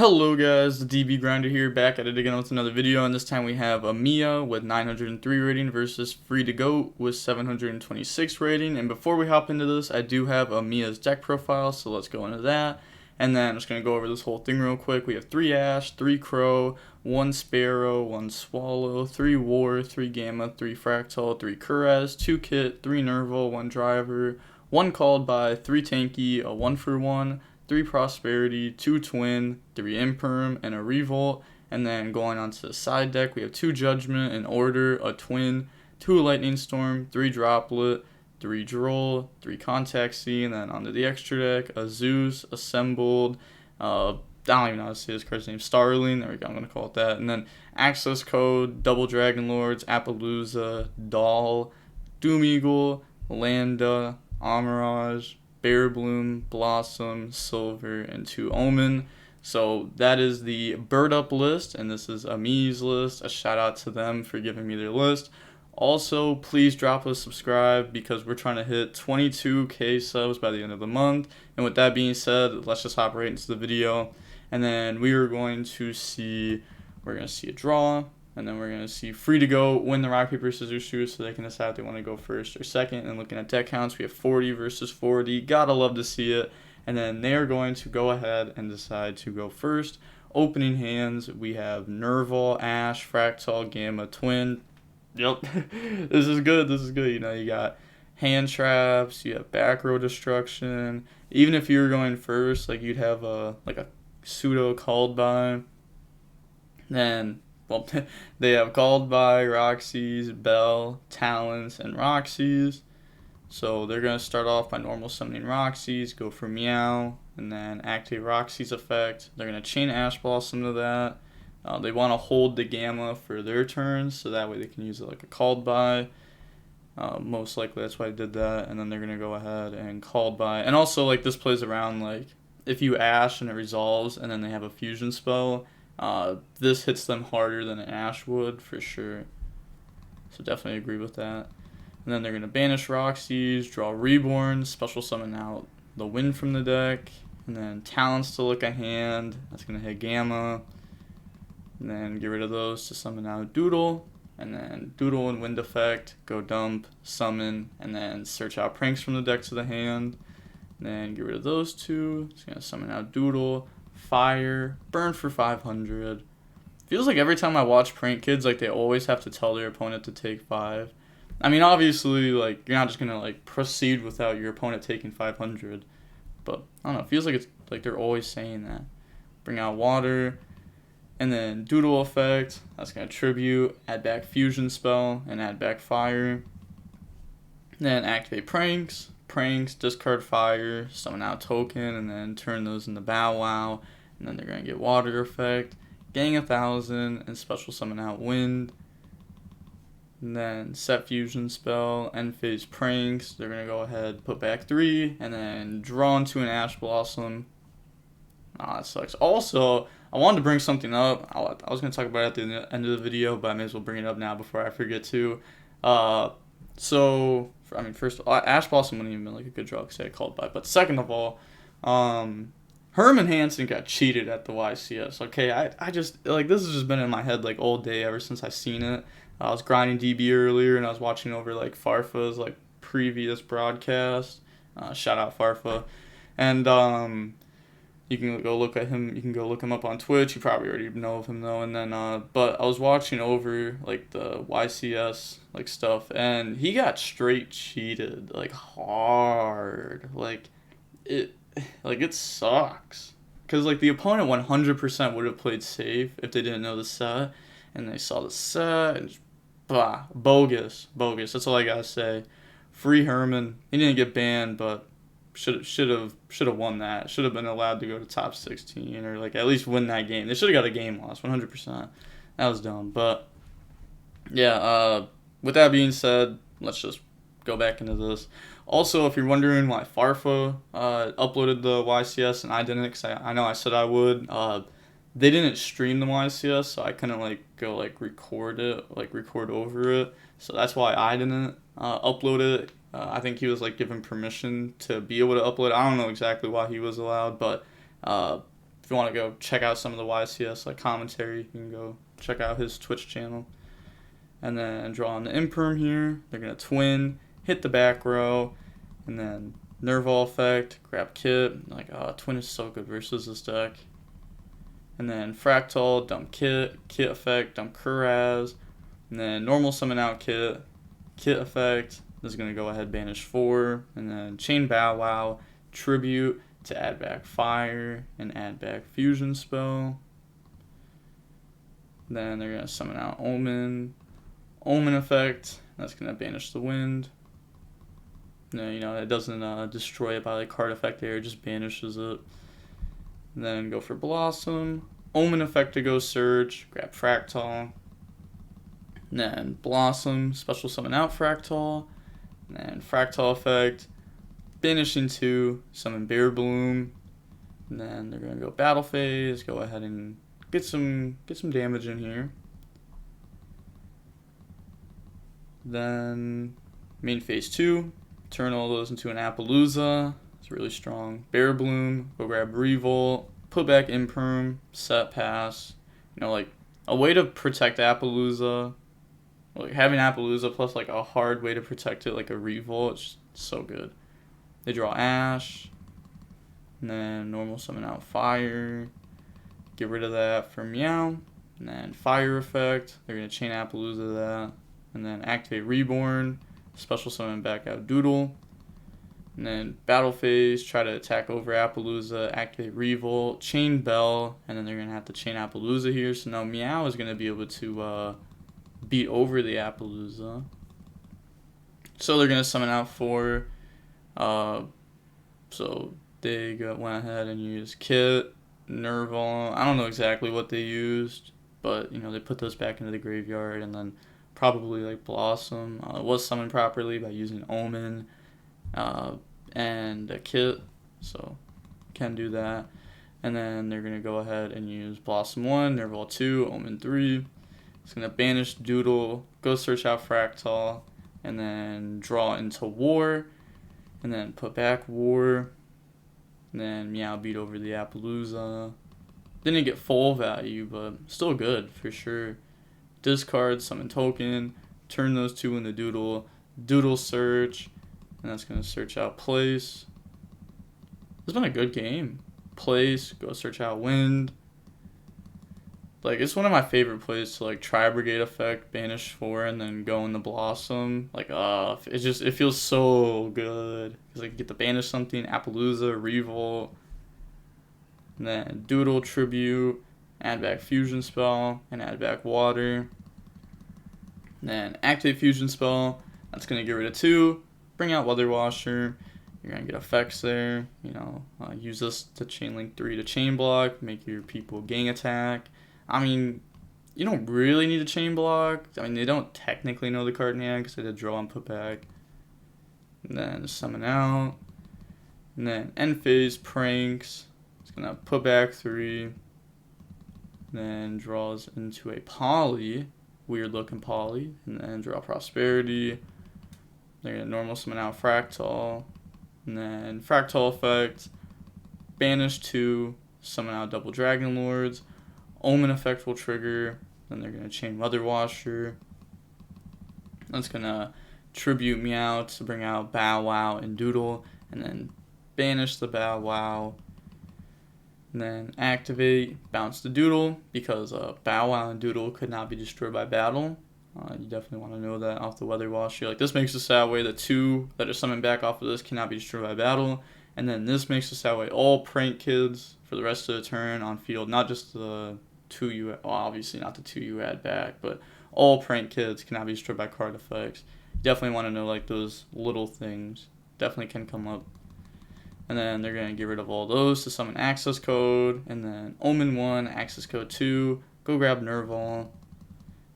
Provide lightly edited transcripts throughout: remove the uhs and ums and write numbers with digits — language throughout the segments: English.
Hello guys, the DB Grinder here, back at it again with another video, and this time we have Amia with 903 rating versus Free to Go with 726 rating. And before we hop into this, I do have Amia's deck profile, so let's go into that. And then I'm just going to go over this whole thing real quick. We have 3 Ash, 3 Crow, 1 Sparrow, 1 Swallow, 3 War, 3 Gamma, 3 Fractal, 3 Kuraz, 2 Kit, 3 Nerval, 1 Driver, 1 Called By, 3 Tanky, a 1-for-1, 3 Prosperity, 2 Twin, 3 Imperm, and a Revolt. And then going on to the side deck, we have 2 Judgment, an Order, a Twin, 2 Lightning Storm, 3 Droplet, 3 Droll, 3 Contact Sea, and then onto the extra deck, a Zeus, Assembled, I don't even know how to say this card's name, Starling, there we go, I'm going to call it that. And then Access Code, Double Dragon Lords, Appaloosa, Doll, Doom Eagle, Landa, Amirage, Bear Bloom, Blossom, Silver, and 2 Omen. So that is the bird up list, and this is Ami's list. A shout out to them for giving me their list. Also, please drop a subscribe because we're trying to hit 22k subs by the end of the month. And with that being said, let's just hop right into the video. And then we're going to see a draw. And then we're going to see Free to Go win the rock, paper, scissors, shoot, so they can decide if they want to go first or second. And looking at deck counts, we have 40 versus 40. Gotta love to see it. And then they're going to go ahead and decide to go first. Opening hands, we have Nerval, Ash, Fractal, Gamma, Twin. Yep, this is good. This is good. You know, you got hand traps, you have back row destruction. Even if you were going first, like you'd have a pseudo Called By. Then, well, they have Called By, Roxy's, Bell, Talents, and Roxy's. So they're going to start off by normal summoning Roxy's, go for Meow, and then activate Roxy's effect. They're going to chain Ash Blossom to that. They want to hold the Gamma for their turns, so that way they can use it like a Called By. Most likely that's why I did that. And then they're going to go ahead and Called By. And also, like, this plays around, like, if you Ash and it resolves and then they have a fusion spell, this hits them harder than an Ash would, for sure. So definitely agree with that. And then they're going to banish Roxy's, draw Reborn, special summon out the Wind from the deck, and then Talents to look a hand. That's going to hit Gamma. And then get rid of those to summon out Doodle. And then Doodle and Wind effect, go dump, summon, and then search out Pranks from the deck to the hand. And then get rid of those two. It's going to summon out Doodle, Fire, burn for 500. Feels like every time I watch Prank Kids, like, they always have to tell their opponent to take 5. I mean, obviously, like, you're not just going to, like, proceed without your opponent taking 500. But, I don't know, it feels like it's, like, they're always saying that. Bring out Water. And then Doodle effect, that's going to tribute, add back Fusion spell, and add back Fire. Then activate Pranks, discard Fire, summon out Token, and then turn those into Bow Wow. And then they're going to get Water effect, gang 1,000, and special summon out Wind. And then set Fusion spell, end phase Pranks, they're going to go ahead, put back 3, and then draw into an Ash Blossom. That sucks. Also, I wanted to bring something up. I was going to talk about it at the end of the video, but I may as well bring it up now before I forget to. First of all, Ash Blossom wouldn't even been like a good draw because I had Called By. But second of all, Herman Hansen got cheated at the YCS. Okay, I just, like, this has just been in my head, like, all day ever since I seen it. I was grinding DB earlier, and I was watching over, like, Farfa's, like, previous broadcast. Shout out Farfa. And, you can go look at him. You can go look him up on Twitch. You probably already know of him though. And then, but I was watching over like the YCS like stuff, and he got straight cheated, like hard. Like it sucks. Cause like the opponent 100% would have played safe if they didn't know the set, and they saw the set and bogus. That's all I gotta say. Free Herman. He didn't get banned, but should have won that. Should have been allowed to go to top 16 or like at least win that game. They should have got a game loss 100%. That was dumb. But yeah, with that being said, let's just go back into this. Also, if you're wondering why Farfa uploaded the YCS and I didn't, because I know I said I would. They didn't stream the YCS, so I couldn't like go like record over it. So that's why I didn't upload it. I think he was like given permission to be able to upload. I don't know exactly why he was allowed, but you want to go check out some of the YCS like commentary, you can go check out his Twitch channel. And then draw on the Imperm here. They're going to twin, hit the back row, and then Nerval effect, grab Kit. Like, oh, twin is so good versus this deck. And then Fractal, dump Kit, Kit effect, dump Kuraz. And then normal summon out Kit, Kit effect. This is going to go ahead, banish 4. And then chain Bow Wow, tribute to add back Fire, and add back Fusion Spell. Then they're going to summon out Omen. Omen effect, that's going to banish the wind. No, you know, it doesn't destroy it by like card effect there, it just banishes it. And then go for Blossom. Omen effect to go search, grab Fractal. And then Blossom, special summon out Fractal. And then Fractal effect, banishing 2, summon Bear Bloom. And then they're going to go Battle Phase, go ahead and get some damage in here. Then main phase 2, turn all those into an Appaloosa. It's really strong. Bear Bloom, go grab Revolt, put back Imperm, set pass. You know, like a way to protect Appaloosa. Like having Appaloosa plus like a hard way to protect it, like a Revolt, it's so good. They draw Ash, and then normal summon out Fire. Get rid of that for Meow, and then Fire effect. They're gonna chain Appaloosa to that. And then activate Reborn, special summon back out Doodle. And then battle phase, try to attack over Appaloosa, activate Revolt, chain Bell, and then they're going to have to chain Appaloosa here. So now Meow is going to be able to beat over the Appaloosa. So they're going to summon out 4. So they went ahead and used Kit, Nerval. I don't know exactly what they used, but you know, they put those back into the graveyard, and then probably like Blossom. It was summoned properly by using Omen and a Kit, so can do that. And then they're going to go ahead and use Blossom 1, Nerval 2, Omen 3. It's going to banish Doodle, go search out Fractal, and then draw into War, and then put back War, and then Meow beat over the Appaloosa. Didn't get full value, but still good for sure. Discard, summon token, turn those 2 into Doodle, Doodle search, and that's going to search out Place. It's been a good game. Place, go search out Wind. Like, it's one of my favorite plays to like tri-brigade effect, banish 4, and then go in the Blossom. Like, it feels so good. Cause like you get to banish something, Appaloosa, Revolt, and then Doodle, tribute, add back Fusion Spell, and add back Water. And then activate Fusion Spell. That's gonna get rid of 2. Bring out Weather Washer. You're gonna get effects there. You know, use this to chain link 3 to chain block. Make your people gang attack. I mean, you don't really need a chain block. I mean, they don't technically know the card in hand because they did draw and put back. And then summon out. And then end phase pranks. It's gonna put back 3. Then draws into a Poly. Weird looking Poly. And then draw Prosperity. They're gonna normal summon out Fractal. And then Fractal effect. Banish 2. Summon out double Dragon Lords. Omen effect will trigger. Then they're going to chain Weather Washer. That's going to tribute Meow to bring out Bow Wow and Doodle. And then banish the Bow Wow. And then activate, bounce the Doodle. Because Bow Wow and Doodle could not be destroyed by battle. You definitely want to know that off the Weather Washer. Like, this makes it so that way the 2 that are summoned back off of this cannot be destroyed by battle. And then this makes it so that way all Prank Kids for the rest of the turn on field, not just the 2 you, well, obviously not the 2 you add back, but all Prank Kids cannot be destroyed by card effects. You definitely want to know like those little things. Definitely can come up. And then they're going to get rid of all those to summon access code, and then Omen 1, access code 2, go grab Nerval,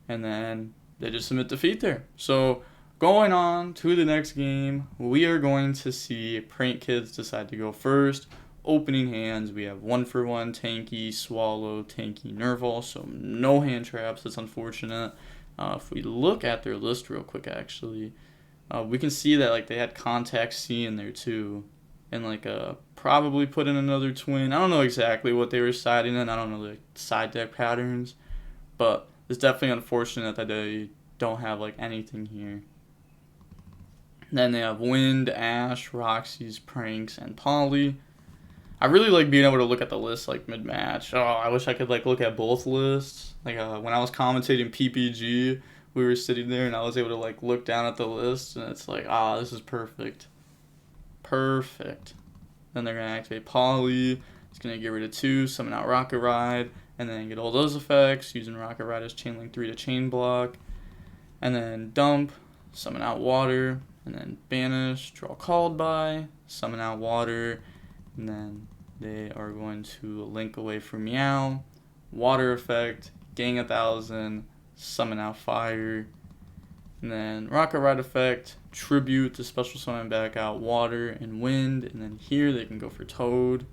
and then they just submit defeat there. So going on to the next game, we are going to see Prank Kids decide to go first. Opening hands, we have 1-for-1, Tanky, Swallow, Tanky, Nerval, so no hand traps. That's unfortunate. If we look at their list real quick, actually, we can see that like they had Contact C in there too, and like a probably put in another twin. I don't know exactly what they were siding in. I don't know the side deck patterns. But it's definitely unfortunate that they don't have like anything here. Then they have Wind, Ash, Roxy's, Pranks, and Polly. I really like being able to look at the list like mid-match. Oh, I wish I could like look at both lists. Like when I was commentating PPG, we were sitting there and I was able to like look down at the list and it's like, this is perfect. Perfect. Then they're going to activate Polly. It's going to get rid of 2, summon out Rocket Ride, and then get all those effects, using Rocket Ride as Chain Link 3 to Chain Block. And then Dump, summon out Water, and then Banish, draw Called By, summon out Water, and then they are going to link away from Meow, Water effect, Gang 1000, summon out Fire, and then Rocket Ride effect, Tribute to special summon back out Water and Wind, and then here they can go for Toad.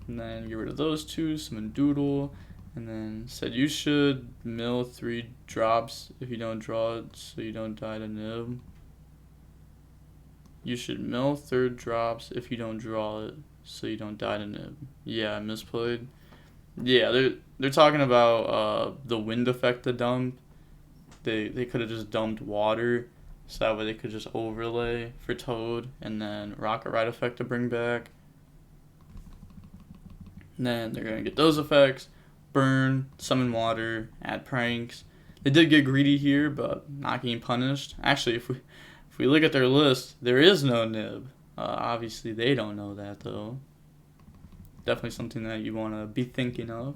And then get rid of those 2, summon Doodle, and then said you should mill 3 drops if you don't draw it so you don't die to Nib. You should mill 3rd drops if you don't draw it so you don't die to Nib. Yeah, I misplayed. Yeah, they're talking about the Wind effect to dump. They could have just dumped Water so that way they could just overlay for Toad, and then Rocket Ride effect to bring back. And then they're going to get those effects, Burn, Summon Water, add Pranks. They did get greedy here, but not getting punished. Actually, if we look at their list, there is no Nib. Obviously, they don't know that, though. Definitely something that you want to be thinking of.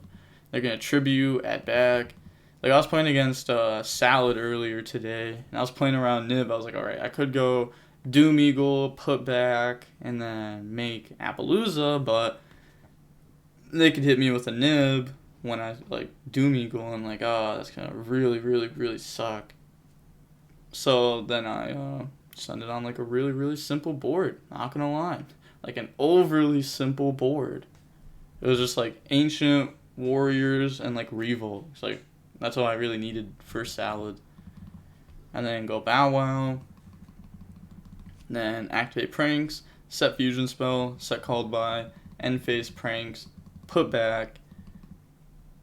They're going to Tribute, add back. Like, I was playing against Salad earlier today, and I was playing around Nib. I was like, alright, I could go Doom Eagle, put back, and then make Appaloosa, but they could hit me with a Nib when I, like, Doom Eagle, and like, that's going to really, really, really suck. So then I sent it on, like, a really, really simple board. Not going to lie. Like, an overly simple board. It was just, like, Ancient, Warriors, and, like, Revolt. It's like, that's all I really needed for Salad. And then go Bow Wow. Then activate Pranks, set Fusion Spell, set Called By, end phase Pranks, put back,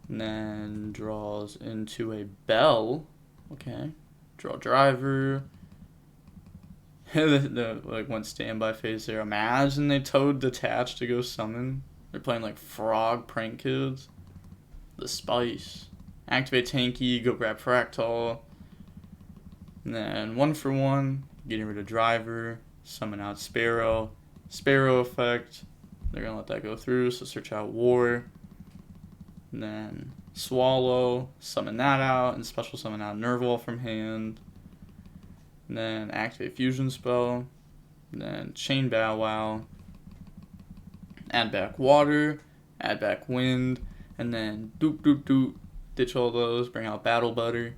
and then draws into a Bell. Okay. Draw Driver. Like went standby phase there. Imagine they Toad Detach to go summon. They're playing like Frog Prank Kids. The Spice. Activate Tanky, go grab Fractal. And then 1-for-1, getting rid of Driver, summon out Sparrow. Sparrow effect. They're going to let that go through, so search out War. And then Swallow, summon that out, and special summon out Nervewall from hand. And then activate Fusion Spell. And then Chain Bow Wow. Add back Water, add back Wind, and then doop doop doop. Ditch all those, bring out Battle Butter.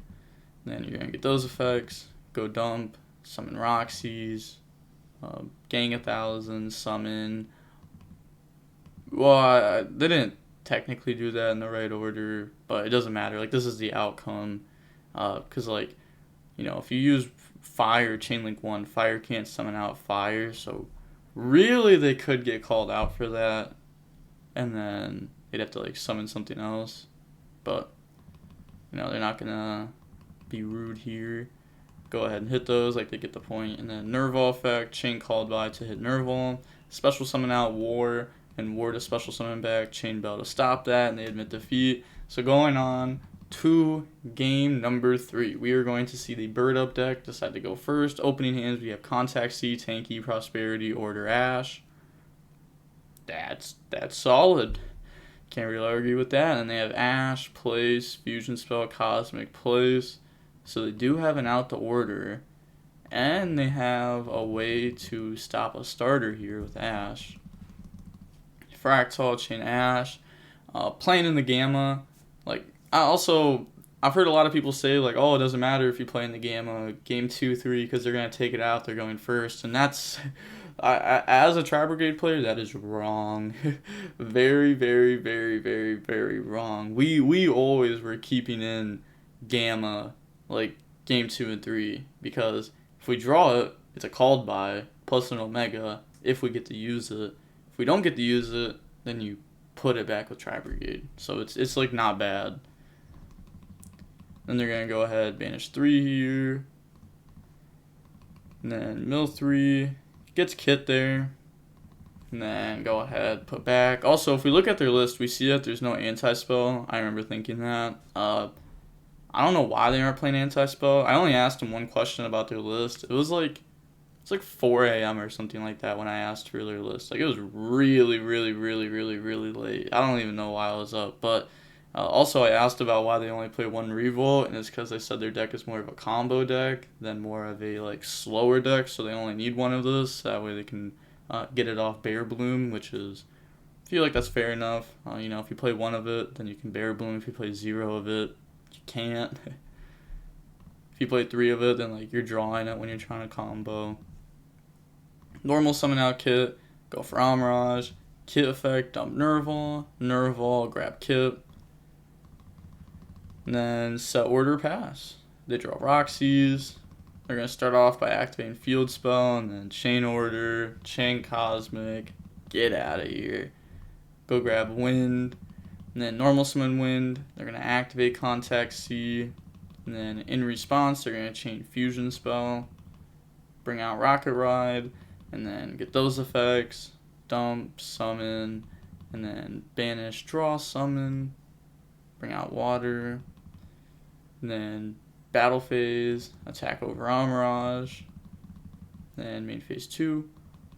And then you're going to get those effects. Go Dump, summon Roxy's, Gang 1000, summon. Well, they didn't technically do that in the right order, but it doesn't matter. Like, this is the outcome. Because, like, you know, if you use Fire, Chainlink 1, Fire can't summon out Fire. So, really, they could get called out for that. And then they'd have to, like, summon something else. But, you know, they're not going to be rude here. Go ahead and hit those, like, they get the point. And then Nervewall effect, Chain Called By to hit Nervewall. Special summon out War, and War to special summon back, Chain Bell to stop that, and they admit defeat. So going on to game number 3. We are going to see the Bird Up deck decide to go first. Opening hands, we have Contact C, Tanky, Prosperity, Order Ash. That's solid. Can't really argue with that. And they have Ash, Place, Fusion Spell, Cosmic, Place. So they do have an out to order. And they have a way to stop a starter here with Ash. Fractal, Chain Ash. Playing in the Gamma. Like, I've heard a lot of people say, like, oh, it doesn't matter if you play in the Gamma, game 2, 3, because they're going to take it out, they're going first. And that's, as a tri-brigade player, that is wrong. Very, very, very, very, very wrong. We always were keeping in Gamma, like, game 2 and 3, because if we draw it, it's a called by, plus an Omega, if we get to use it. If we don't get to use it, then you put it back with tri-brigade. So it's like not bad. Then they're gonna go ahead, banish 3 here. And then mill 3, gets kit there. And then go ahead, put back. Also, if we look at their list, we see that there's no anti-spell. I remember thinking that. I don't know why they aren't playing anti-spell. I only asked them one question about their list. It's like 4 a.m. or something like that when I asked for their list. Like, it was really, really, really, really, really late. I don't even know why I was up. But also, I asked about why they only play 1 Revolt, and it's because they said their deck is more of a combo deck than more of a, like, slower deck, so they only need 1 of this. That way they can get it off Bear Bloom, which is, I feel like that's fair enough. You know, if you play 1 of it, then you can Bear Bloom. If you play 0 of it, you can't. If you play 3 of it, then, like, you're drawing it when you're trying to combo. Normal summon out kit, go for Amirage, kit effect, dump Nerval, grab kit, and then set order pass. They draw Roxy's. They're going to start off by activating Field Spell, and then Chain Order, Chain Cosmic, get out of here. Go grab Wind, and then normal summon Wind. They're going to activate Contact C, and then in response, they're going to chain Fusion Spell, bring out Rocket Ride, and then get those effects, dump, summon, and then banish, draw, summon, bring out Water, and then battle phase, attack over Amirage, then main phase 2,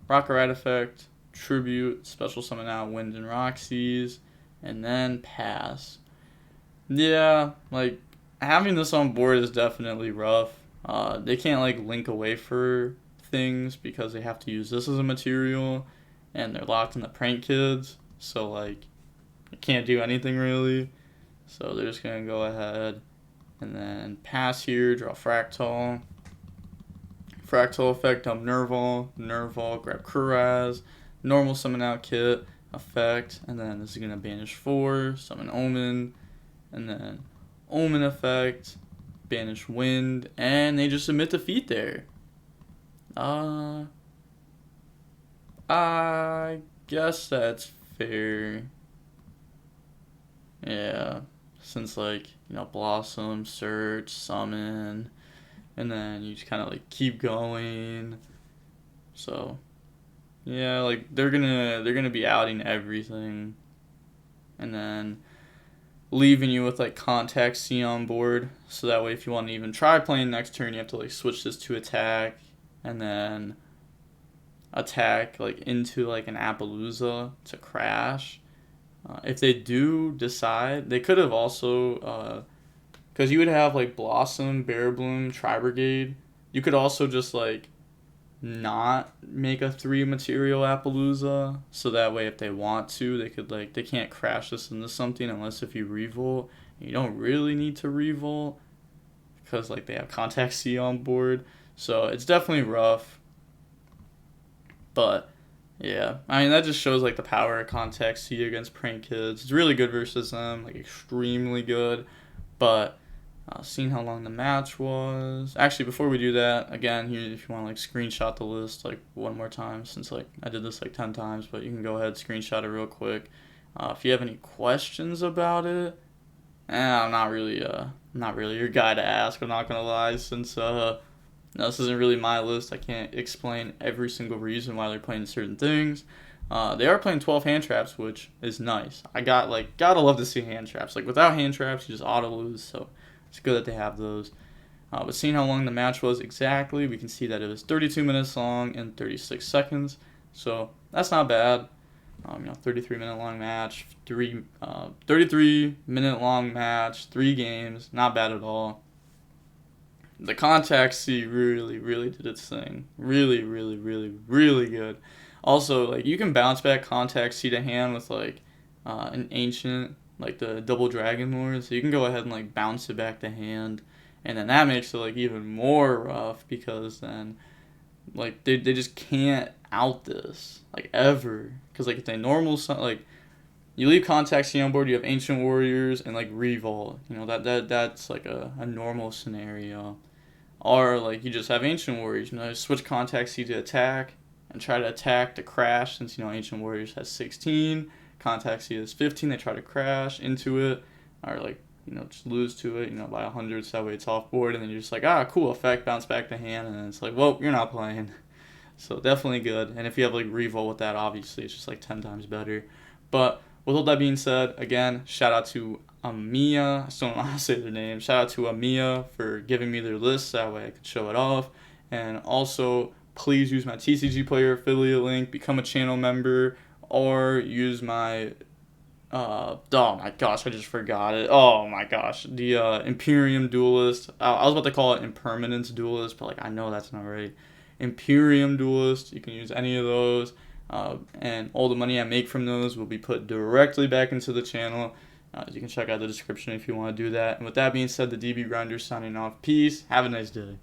Rocket Ride effect, tribute, special summon out Wind and Roxy's, and then pass. Yeah, like, having this on board is definitely rough. They can't, like, link away for things because they have to use this as a material, and they're locked in the Prank Kids, so, like, you can't do anything really. So they're just gonna go ahead and then pass here, draw Fractal effect, dump Nerval, grab Kuraz, normal summon out kit effect, and then this is gonna banish 4, summon Omen, and then Omen effect, banish Wind, and they just submit defeat there. I guess that's fair. Yeah, since, like, you know, Blossom, Search, Summon, and then you just kind of, like, keep going. So, yeah, like, they're gonna be outing everything, and then leaving you with, like, Contact C on board, so that way if you want to even try playing next turn, you have to, like, switch this to attack, and then attack, like, into, like, an Appaloosa to crash. If they do decide, they could have also, because you would have, like, Blossom, Bear Bloom, Tri-Brigade, you could also just, like, not make a 3 material Appaloosa, so that way if they want to, they could, like, they can't crash this into something unless if you revolt. You don't really need to revolt because, like, they have Contact C on board, so it's definitely rough. But yeah, I mean, that just shows, like, the power of Contact C against Prank Kids. It's really good versus them, like, extremely good. But seeing how long the match was. Actually, before we do that, again, here, if you want to, like, screenshot the list, like, one more time, since, like, I did this, like, 10 times, but you can go ahead, screenshot it real quick. If you have any questions about it, I'm not really your guy to ask, I'm not gonna lie, since no, this isn't really my list. I can't explain every single reason why they're playing certain things. They are playing 12 hand traps, which is nice. Gotta love to see hand traps. Like, without hand traps, you just auto lose, so it's good that they have those. But seeing how long the match was exactly, we can see that it was 32 minutes long and 36 seconds. So that's not bad. 33-minute long match, 33-minute long match, 3 games, not bad at all. The Contact C really, really did its thing. Really, really, really, really good. Also, like, you can bounce back Contact C to hand with, like, an Ancient, like the Double Dragon Lord. So you can go ahead and, like, bounce it back to hand. And then that makes it, like, even more rough because then, like, they just can't out this, like, ever. Because, like, if they normal, like, you leave Contact C on board, you have Ancient Warriors and, like, Revolt. You know, that's like a normal scenario. Or, like, you just have Ancient Warriors, you know, switch Contact C to attack, and try to attack to crash, since, you know, Ancient Warriors has 16, Contact Seed has 15, they try to crash into it, or like, you know, just lose to it, you know, by 100, so that way it's off board, and then you're just like, ah, cool effect, bounce back to hand, and then it's like, well, you're not playing. So definitely good. And if you have like revolt with that, obviously it's just like 10 times better. But with all that being said, again, shout out to Amiya. I still don't know how to say their name. Shout out to Amiya for giving me their list, that way I could show it off. And also, please use my TCG Player affiliate link, become a channel member, or use my oh my gosh, I just forgot it. Oh my gosh, the Imperium Duelist. I was about to call it Impermanence Duelist, but like I know that's not right. Imperium Duelist. You can use any of those, and all the money I make from those will be put directly back into the channel. You can check out the description if you want to do that. And with that being said, the DB Grinder signing off. Peace. Have a nice day.